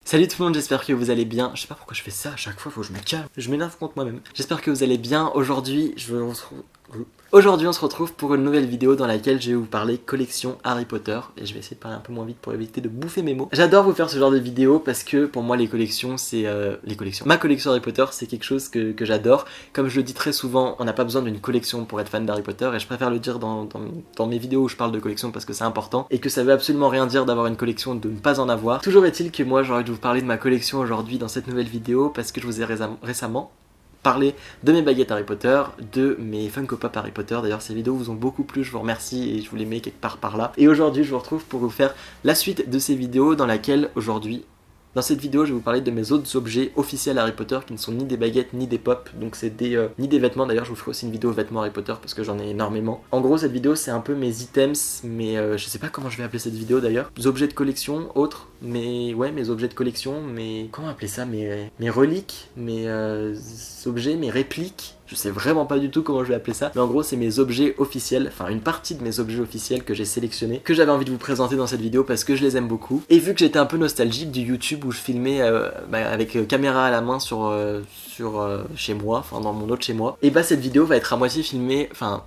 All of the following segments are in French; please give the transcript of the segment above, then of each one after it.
Salut tout le monde, j'espère que vous allez bien. Je sais pas pourquoi je fais ça à chaque fois, faut que je me calme. Je m'énerve contre moi-même. J'espère que vous allez bien. Aujourd'hui, on se retrouve pour une nouvelle vidéo dans laquelle je vais vous parler collection Harry Potter. Et je vais essayer de parler un peu moins vite pour éviter de bouffer mes mots. J'adore vous faire ce genre de vidéos parce que pour moi les collections c'est... Ma collection Harry Potter c'est quelque chose que j'adore. Comme je le dis très souvent, on n'a pas besoin d'une collection pour être fan d'Harry Potter. Et je préfère le dire dans mes vidéos où je parle de collection parce que c'est important. Et que ça veut absolument rien dire d'avoir une collection, de ne pas en avoir. Toujours est-il que moi j'ai envie de vous parler de ma collection aujourd'hui dans cette nouvelle vidéo parce que je vous ai récemment parler de mes baguettes Harry Potter, de mes Funko Pop Harry Potter. D'ailleurs ces vidéos vous ont beaucoup plu, je vous remercie et je vous les mets quelque part par là. Et aujourd'hui je vous retrouve pour vous faire la suite de ces vidéos dans laquelle aujourd'hui, dans cette vidéo je vais vous parler de mes autres objets officiels Harry Potter qui ne sont ni des baguettes ni des pop, donc c'est ni des vêtements. D'ailleurs je vous ferai aussi une vidéo vêtements Harry Potter parce que j'en ai énormément. En gros cette vidéo c'est un peu mes items, mais je sais pas comment je vais appeler cette vidéo d'ailleurs. Des objets de collection, autres, mais ouais mes objets de collection, mais comment appeler ça, mes reliques, mes objets, mes répliques. Je sais vraiment pas du tout comment je vais appeler ça, mais en gros c'est mes objets officiels, enfin une partie de mes objets officiels que j'ai sélectionnés, que j'avais envie de vous présenter dans cette vidéo parce que je les aime beaucoup. Et vu que j'étais un peu nostalgique du YouTube où je filmais avec caméra à la main sur chez moi, enfin dans mon autre chez moi, et bah cette vidéo va être à moitié filmée, enfin...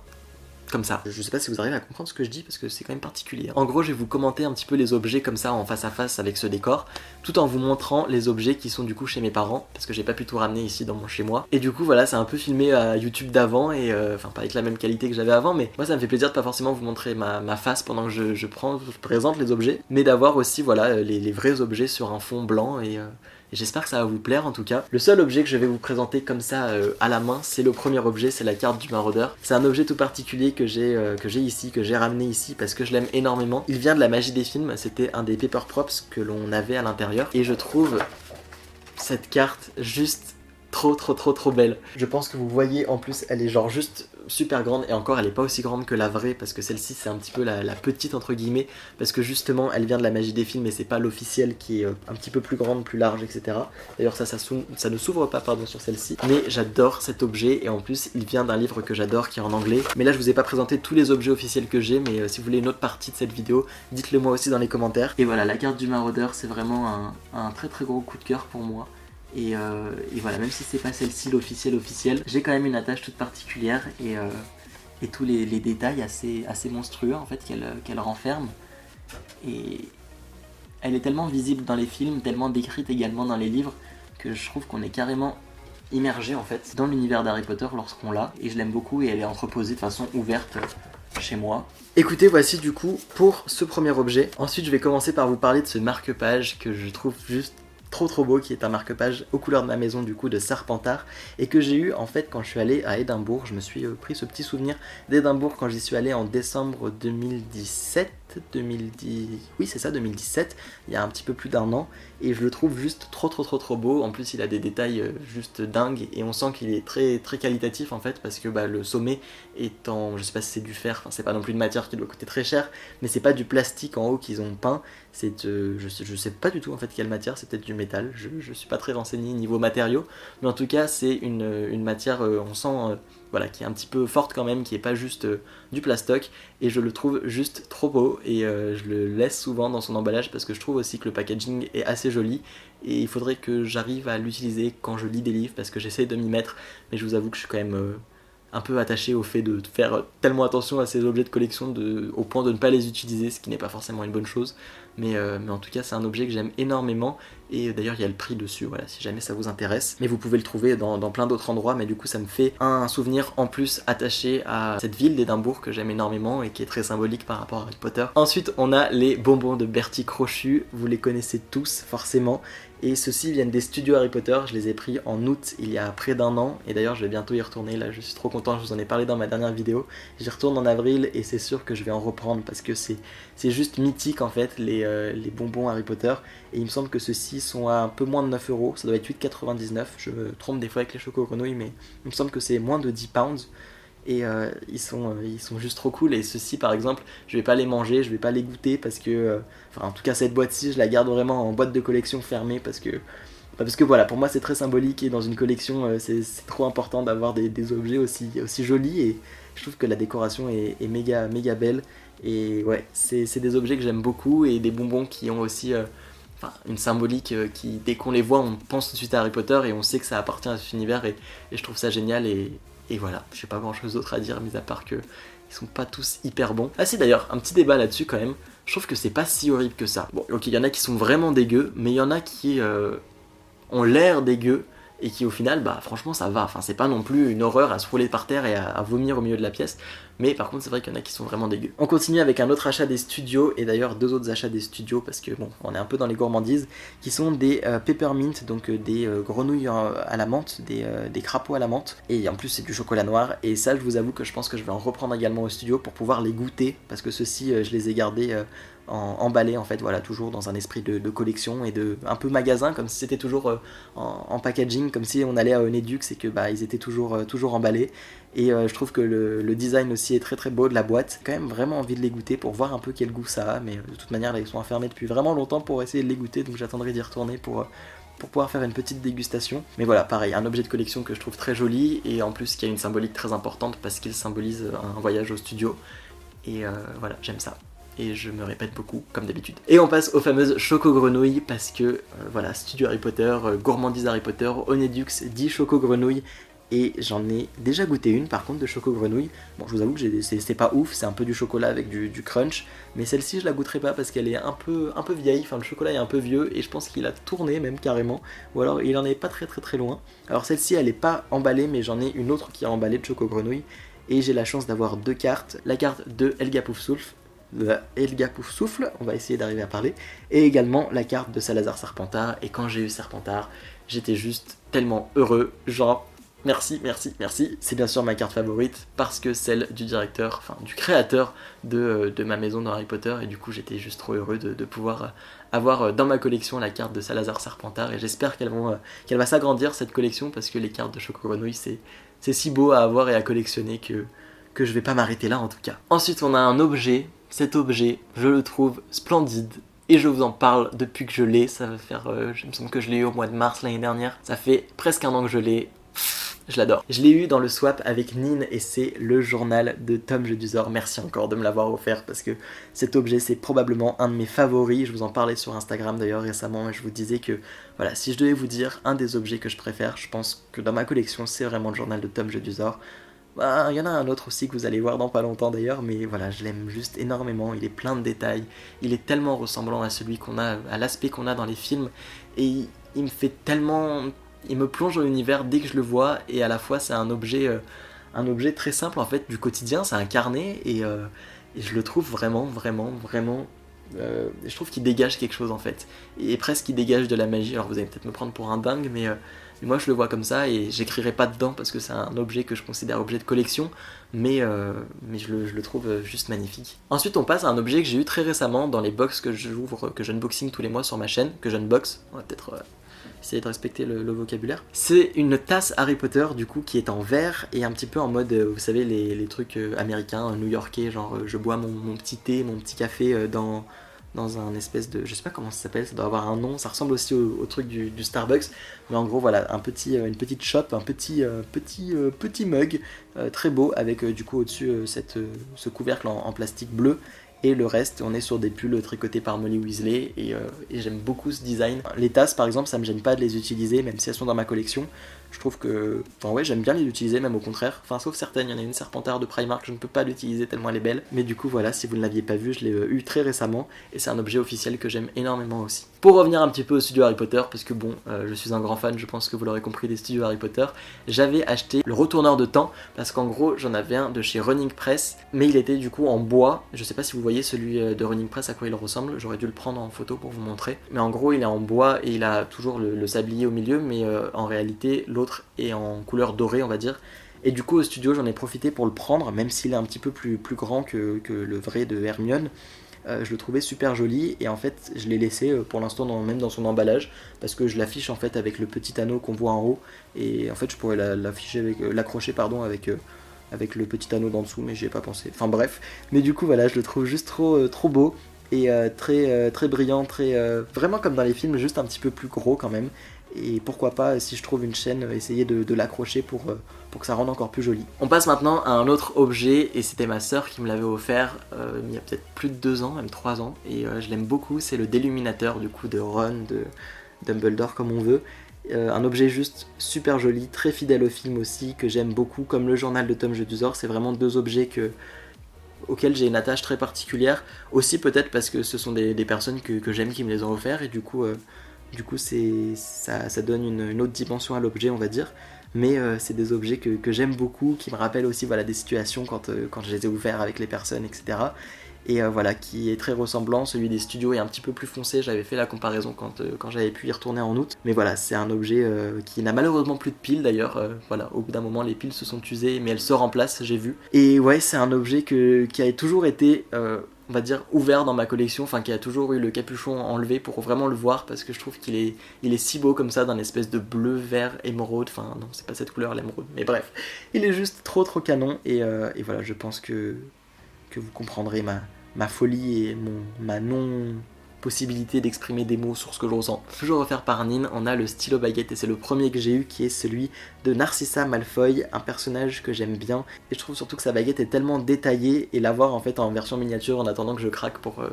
comme ça. Je sais pas si vous arrivez à comprendre ce que je dis parce que c'est quand même particulier. En gros, je vais vous commenter un petit peu les objets comme ça en face à face avec ce décor, tout en vous montrant les objets qui sont du coup chez mes parents, parce que j'ai pas pu tout ramener ici dans mon chez moi. Et du coup voilà, c'est un peu filmé à YouTube d'avant et enfin pas avec la même qualité que j'avais avant, mais moi ça me fait plaisir de pas forcément vous montrer ma face pendant que je présente les objets, mais d'avoir aussi voilà les vrais objets sur un fond blanc et j'espère que ça va vous plaire en tout cas. Le seul objet que je vais vous présenter comme ça à la main, c'est le premier objet, c'est la carte du maraudeur. C'est un objet tout particulier que j'ai ici, que j'ai ramené ici parce que je l'aime énormément. Il vient de la magie des films, c'était un des paper props que l'on avait à l'intérieur. Et je trouve cette carte juste trop belle. Je pense que vous voyez en plus, elle est genre juste super grande et encore elle est pas aussi grande que la vraie parce que celle-ci c'est un petit peu la petite entre guillemets parce que justement elle vient de la magie des films et c'est pas l'officielle qui est un petit peu plus grande, plus large, etc. D'ailleurs ça ne s'ouvre pas pardon sur celle-ci, mais j'adore cet objet et en plus il vient d'un livre que j'adore qui est en anglais. Mais là je vous ai pas présenté tous les objets officiels que j'ai, mais si vous voulez une autre partie de cette vidéo dites-le moi aussi dans les commentaires. Et voilà, la carte du maraudeur c'est vraiment un très gros coup de cœur pour moi. Et voilà, même si c'est pas celle-ci l'officielle, j'ai quand même une attache toute particulière et tous les détails assez monstrueux en fait qu'elle renferme. Et elle est tellement visible dans les films, tellement décrite également dans les livres, que je trouve qu'on est carrément immergé en fait dans l'univers d'Harry Potter lorsqu'on l'a. Et je l'aime beaucoup et elle est entreposée de façon ouverte chez moi. Écoutez, voici du coup pour ce premier objet. Ensuite je vais commencer par vous parler de ce marque-page que je trouve juste trop beau, qui est un marque-page aux couleurs de ma maison du coup de Serpentard et que j'ai eu en fait quand je suis allé à Édimbourg. Je me suis pris ce petit souvenir d'Édimbourg quand j'y suis allé en décembre 2017, oui c'est ça 2017, il y a un petit peu plus d'un an, et je le trouve juste trop beau. En plus il a des détails juste dingues et on sent qu'il est très qualitatif en fait parce que le sommet est en, je sais pas si c'est du fer, enfin c'est pas non plus une matière qui doit coûter très cher, mais c'est pas du plastique en haut qu'ils ont peint, c'est je sais pas du tout en fait quelle matière, c'est peut-être du métal, je suis pas très renseigné niveau matériaux, mais en tout cas c'est une matière on sent voilà, qui est un petit peu forte quand même, qui est pas juste du plastoc, et je le trouve juste trop beau et je le laisse souvent dans son emballage parce que je trouve aussi que le packaging est assez joli et il faudrait que j'arrive à l'utiliser quand je lis des livres parce que j'essaie de m'y mettre, mais je vous avoue que je suis quand même un peu attaché au fait de faire tellement attention à ces objets de collection au point de ne pas les utiliser, ce qui n'est pas forcément une bonne chose, mais en tout cas c'est un objet que j'aime énormément et d'ailleurs il y a le prix dessus, voilà, si jamais ça vous intéresse, mais vous pouvez le trouver dans plein d'autres endroits, mais du coup ça me fait un souvenir en plus attaché à cette ville d'Édimbourg que j'aime énormément et qui est très symbolique par rapport à Harry Potter. Ensuite on a les bonbons de Bertie Crochu, vous les connaissez tous forcément, et ceux-ci viennent des studios Harry Potter. Je les ai pris en août il y a près d'un an et d'ailleurs je vais bientôt y retourner, là je suis trop content, je vous en ai parlé dans ma dernière vidéo. J'y retourne en avril et c'est sûr que je vais en reprendre parce que c'est juste mythique en fait les bonbons Harry Potter, et il me semble que ceux-ci sont à un peu moins de 9 €, ça doit être 8,99 €, je me trompe des fois avec les chocos grenouilles mais il me semble que c'est moins de 10 pounds. Et ils sont juste trop cool, et ceux-ci par exemple je vais pas les manger, je vais pas les goûter parce que enfin en tout cas cette boîte-ci je la garde vraiment en boîte de collection fermée parce que voilà, pour moi c'est très symbolique et dans une collection c'est trop important d'avoir des objets aussi jolis, et je trouve que la décoration est méga belle, et ouais c'est des objets que j'aime beaucoup, et des bonbons qui ont aussi une symbolique qui, dès qu'on les voit, on pense tout de suite à Harry Potter et on sait que ça appartient à cet univers et je trouve ça génial et voilà, j'ai pas grand chose d'autre à dire mis à part que ils sont pas tous hyper bons. Ah si d'ailleurs, un petit débat là-dessus quand même, je trouve que c'est pas si horrible que ça. Bon ok, il y en a qui sont vraiment dégueux, mais il y en a qui ont l'air dégueux et qui au final, bah franchement ça va, enfin c'est pas non plus une horreur à se rouler par terre et à vomir au milieu de la pièce, mais par contre c'est vrai qu'il y en a qui sont vraiment dégueux. On continue avec un autre achat des studios, et d'ailleurs 2 autres achats des studios, parce que bon, on est un peu dans les gourmandises, qui sont des peppermint, donc des grenouilles à la menthe, des crapauds à la menthe, et en plus c'est du chocolat noir, et ça je vous avoue que je pense que je vais en reprendre également au studio pour pouvoir les goûter, parce que ceux-ci je les ai gardés emballés en fait, voilà, toujours dans un esprit de collection et de un peu magasin, comme si c'était toujours en packaging, comme si on allait à Onedux et que bah ils étaient toujours emballés. Et je trouve que le design aussi est très très beau de la boîte. J'ai quand même vraiment envie de les goûter pour voir un peu quel goût ça a, mais de toute manière là ils sont enfermés depuis vraiment longtemps pour essayer de les goûter, donc j'attendrai d'y retourner pour pouvoir faire une petite dégustation. Mais voilà, pareil, un objet de collection que je trouve très joli et en plus qui a une symbolique très importante parce qu'il symbolise un voyage au studio. Et voilà, j'aime ça. Et je me répète beaucoup, comme d'habitude. Et on passe aux fameuses choco-grenouilles, parce que, voilà, Studio Harry Potter, Gourmandise Harry Potter, Onedux dit choco-grenouilles, et j'en ai déjà goûté une, par contre, de choco-grenouille. Bon, je vous avoue que c'est pas ouf, c'est un peu du chocolat avec du crunch, mais celle-ci, je la goûterai pas, parce qu'elle est un peu vieille, enfin, le chocolat est un peu vieux, et je pense qu'il a tourné, même, carrément, ou alors il en est pas très loin. Alors celle-ci, elle est pas emballée, mais j'en ai une autre qui est emballée de choco-grenouille, et j'ai la chance d'avoir 2 cartes, la carte de Helga Poufsouffle, on va essayer d'arriver à parler, et également la carte de Salazar Serpentard, et quand j'ai eu Serpentard, j'étais juste tellement heureux, genre merci, c'est bien sûr ma carte favorite, parce que celle du directeur, enfin du créateur de ma maison dans Harry Potter, et du coup j'étais juste trop heureux de pouvoir avoir dans ma collection la carte de Salazar Serpentard, et j'espère qu'elle va s'agrandir cette collection, parce que les cartes de Choco Grenouille c'est si beau à avoir et à collectionner que je vais pas m'arrêter là en tout cas. Ensuite on a un objet. Cet objet, je le trouve splendide et je vous en parle depuis que je l'ai. Ça va faire, je me semble que je l'ai eu au mois de mars l'année dernière. Ça fait presque 1 an que je l'ai. Je l'adore. Je l'ai eu dans le swap avec Nin et c'est le journal de Tom Jedusor. Merci encore de me l'avoir offert parce que cet objet c'est probablement un de mes favoris. Je vous en parlais sur Instagram d'ailleurs récemment et je vous disais que voilà, si je devais vous dire un des objets que je préfère, je pense que dans ma collection c'est vraiment le journal de Tom Jedusor. Bah, il y en a un autre aussi que vous allez voir dans pas longtemps d'ailleurs, mais voilà, je l'aime juste énormément, il est plein de détails, il est tellement ressemblant à celui qu'on a, à l'aspect qu'on a dans les films, et il me fait tellement... il me plonge dans l'univers dès que je le vois, et à la fois c'est un objet très simple en fait, du quotidien, c'est un carnet, et je le trouve vraiment, je trouve qu'il dégage quelque chose en fait, et presque il dégage de la magie. Alors vous allez peut-être me prendre pour un dingue, mais moi je le vois comme ça et j'écrirai pas dedans parce que c'est un objet que je considère objet de collection, mais je le trouve juste magnifique. Ensuite on passe à un objet que j'ai eu très récemment dans les box que j'ouvre, que j'unboxing tous les mois sur ma chaîne, que j'unbox, on va peut-être essayer de respecter le vocabulaire. C'est une tasse Harry Potter du coup qui est en verre et un petit peu en mode, vous savez les trucs américains, new-yorkais, genre je bois mon petit thé, mon petit café dans un espèce de... je sais pas comment ça s'appelle, ça doit avoir un nom, ça ressemble aussi au truc du Starbucks, mais en gros voilà, une petite shop, un petit mug très beau avec du coup au-dessus ce couvercle en plastique bleu, et le reste on est sur des pulls tricotés par Molly Weasley et j'aime beaucoup ce design. Les tasses par exemple ça me gêne pas de les utiliser même si elles sont dans ma collection, je trouve que, enfin ouais, j'aime bien les utiliser même au contraire, enfin sauf certaines, il y en a une Serpentard de Primark, je ne peux pas l'utiliser tellement elle est belle, mais du coup voilà, si vous ne l'aviez pas vu, je l'ai eu très récemment et c'est un objet officiel que j'aime énormément aussi. Pour revenir un petit peu au studio Harry Potter, parce que bon, je suis un grand fan, je pense que vous l'aurez compris, des studios Harry Potter, j'avais acheté le retourneur de temps, parce qu'en gros j'en avais un de chez Running Press, mais il était du coup en bois, je sais pas si vous voyez celui de Running Press à quoi il ressemble, j'aurais dû le prendre en photo pour vous montrer, mais en gros il est en bois et il a toujours le sablier au milieu, mais en réalité l'autre est en couleur dorée on va dire, et du coup au studio j'en ai profité pour le prendre, même s'il est un petit peu plus grand que le vrai de Hermione. Je le trouvais super joli et en fait je l'ai laissé pour l'instant même dans son emballage parce que je l'affiche en fait avec le petit anneau qu'on voit en haut et en fait je pourrais l'accrocher avec le petit anneau d'en dessous, mais j'y ai pas pensé, enfin bref, mais du coup voilà, je le trouve juste trop beau et très brillant, vraiment comme dans les films, juste un petit peu plus gros quand même. et pourquoi pas, si je trouve une chaîne, essayer de l'accrocher pour que ça rende encore plus joli. On passe maintenant à un autre objet, et c'était ma sœur qui me l'avait offert il y a peut-être plus de 2 ans, même 3 ans, et je l'aime beaucoup, c'est le déluminateur du coup de Ron, de Dumbledore comme on veut. Un objet juste super joli, très fidèle au film aussi, que j'aime beaucoup, comme le journal de Tom Jedusor. C'est vraiment 2 objets auxquels j'ai une attache très particulière, aussi peut-être parce que ce sont des personnes que j'aime qui me les ont offerts, et du coup ça donne une autre dimension à l'objet, on va dire. Mais c'est des objets que j'aime beaucoup, qui me rappellent aussi voilà, des situations quand je les ai ouverts avec les personnes, etc. Et voilà, qui est très ressemblant. Celui des studios est un petit peu plus foncé, j'avais fait la comparaison quand j'avais pu y retourner en août. Mais voilà, c'est un objet qui n'a malheureusement plus de piles d'ailleurs. Voilà, au bout d'un moment les piles se sont usées, mais elles se remplacent, j'ai vu. Et ouais, c'est un objet qui a toujours été, on va dire, ouvert dans ma collection, enfin qui a toujours eu le capuchon enlevé pour vraiment le voir, parce que je trouve qu'il est si beau comme ça, d'un espèce de bleu, vert, émeraude. Enfin non, c'est pas cette couleur l'émeraude, mais bref. Il est juste trop canon, et voilà, je pense que vous comprendrez ma folie et ma non-possibilité d'exprimer des mots sur ce que je ressens. Toujours offert par Nin, on a le stylo baguette, et c'est le premier que j'ai eu, qui est celui de Narcissa Malfoy, un personnage que j'aime bien, et je trouve surtout que sa baguette est tellement détaillée, et l'avoir en fait en version miniature en attendant que je craque pour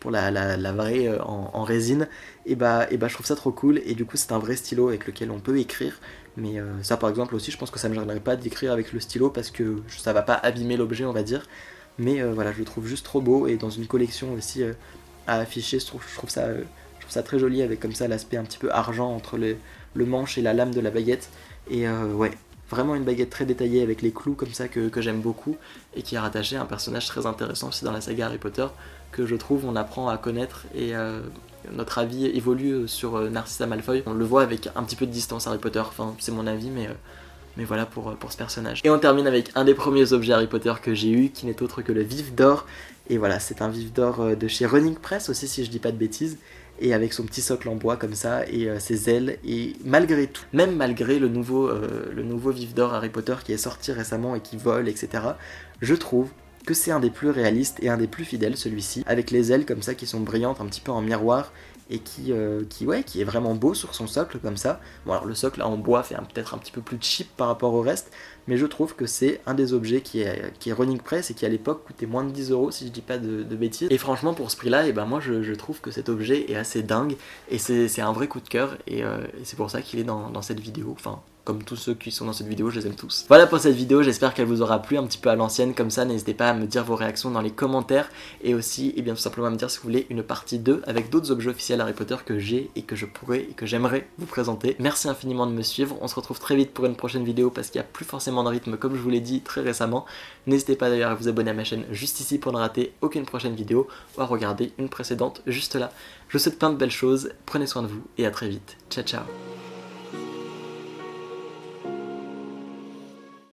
la vraie en résine, et bah je trouve ça trop cool, et du coup c'est un vrai stylo avec lequel on peut écrire. Mais ça par exemple aussi, je pense que ça me gênerait pas d'écrire avec le stylo, parce que ça va pas abîmer l'objet, on va dire. Mais voilà, je le trouve juste trop beau, et dans une collection aussi à afficher, je trouve ça très joli, avec comme ça l'aspect un petit peu argent entre le manche et la lame de la baguette. Et ouais, vraiment une baguette très détaillée avec les clous comme ça que j'aime beaucoup, et qui est rattaché à un personnage très intéressant aussi dans la saga Harry Potter, que je trouve on apprend à connaître, et notre avis évolue sur Narcissa Malfoy. On le voit avec un petit peu de distance Harry Potter, enfin c'est mon avis, mais voilà pour ce personnage. Et on termine avec un des premiers objets Harry Potter que j'ai eu, qui n'est autre que le vif d'or. Et voilà, c'est un vif d'or de chez Running Press aussi, si je dis pas de bêtises. Et avec son petit socle en bois comme ça, et ses ailes. Et malgré tout, même malgré le nouveau vif d'or Harry Potter qui est sorti récemment et qui vole, etc., je trouve que c'est un des plus réalistes et un des plus fidèles, celui-ci, avec les ailes comme ça qui sont brillantes un petit peu en miroir, et qui est vraiment beau sur son socle comme ça. Bon, alors le socle en bois fait peut-être un petit peu plus cheap par rapport au reste, mais je trouve que c'est un des objets qui est Running Press, et qui à l'époque coûtait moins de 10 € si je dis pas de bêtises. Et franchement pour ce prix là, et ben moi je trouve que cet objet est assez dingue, et c'est un vrai coup de cœur, et c'est pour ça qu'il est dans cette vidéo. Enfin, comme tous ceux qui sont dans cette vidéo, je les aime tous. Voilà pour cette vidéo, j'espère qu'elle vous aura plu un petit peu à l'ancienne comme ça. N'hésitez pas à me dire vos réactions dans les commentaires, et aussi tout simplement à me dire si vous voulez une partie 2 avec d'autres objets officiels Harry Potter que j'ai et que je pourrais et que j'aimerais vous présenter. Merci infiniment de me suivre, on se retrouve très vite pour une prochaine vidéo, parce qu'il n'y a plus forcément de rythme comme je vous l'ai dit très récemment. N'hésitez pas d'ailleurs à vous abonner à ma chaîne juste ici pour ne rater aucune prochaine vidéo, ou à regarder une précédente juste là. Je vous souhaite plein de belles choses, prenez soin de vous et à très vite. Ciao ciao.